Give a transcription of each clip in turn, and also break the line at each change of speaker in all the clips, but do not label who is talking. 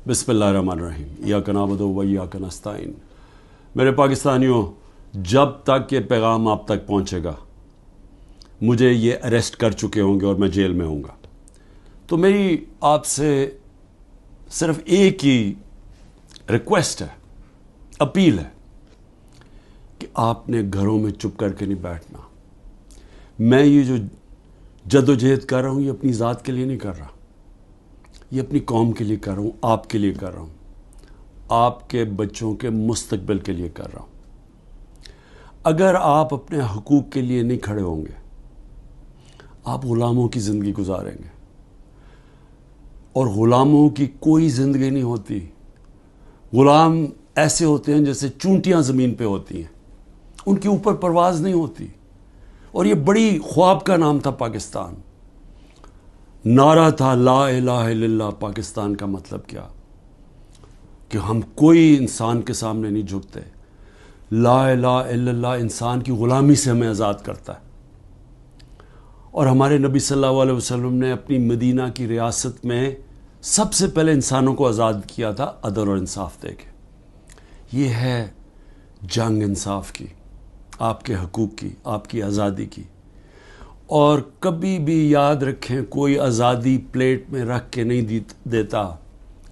बिस्मिल्लाहिर्रहमानिर्रहीम इय्याका नअबुदु व इय्याका नस्तईन। मेरे पाकिस्तानियों, जब तक ये पैगाम आप तक पहुँचेगा मुझे ये अरेस्ट कर चुके होंगे और मैं जेल में होऊंगा। तो मेरी आपसे सिर्फ एक ही रिक्वेस्ट है, अपील है कि आपने घरों में चुप करके नहीं बैठना। मैं ये जो जद्दोजहद कर रहा हूँ ये अपनी ज़ात के लिए नहीं कर रहा, ये अपनी कौम के लिए कर रहा हूँ, आपके लिए कर रहा हूँ, आपके बच्चों के मुस्तकबिल के लिए कर रहा हूँ। अगर आप अपने हकूक़ के लिए नहीं खड़े होंगे आप ग़ुलामों की ज़िंदगी गुजारेंगे, और ग़ुलामों की कोई ज़िंदगी नहीं होती। ग़ुलाम ऐसे होते हैं जैसे चूंटियाँ ज़मीन पे होती हैं, उनके ऊपर परवाज़ नहीं होती। और ये बड़ी ख्वाब का नाम था पाकिस्तान, नारा था ला इलाहा इल्लल्लाह। पाकिस्तान का मतलब क्या कि हम कोई इंसान के सामने नहीं झुकते। ला इलाहा इल्लल्लाह इंसान की ग़ुलामी से हमें आज़ाद करता है। और हमारे नबी सल्लल्लाहु अलैहि वसल्लम ने अपनी मदीना की रियासत में सबसे पहले इंसानों को आज़ाद किया था अदल और इंसाफ दे के। ये है जंग इंसाफ की, आपके हकूक़ की, आपकी आज़ादी की। और कभी भी याद रखें, कोई आज़ादी प्लेट में रख के नहीं देता।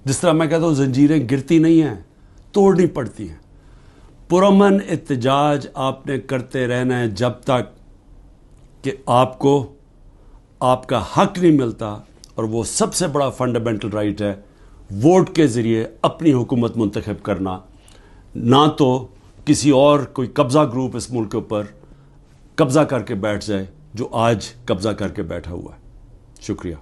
जिस तरह मैं कहता हूँ जंजीरें गिरती नहीं हैं, तोड़नी पड़ती हैं। पुरअमन एहतजाज आपने करते रहना है जब तक कि आपको आपका हक नहीं मिलता। और वो सबसे बड़ा फंडामेंटल राइट है वोट के ज़रिए अपनी हुकूमत मुंतखब करना, ना तो किसी और कोई कब्ज़ा ग्रुप इस मुल्क के ऊपर कब्ज़ा करके बैठ जाए जो आज कब्ज़ा करके बैठा हुआ है। शुक्रिया।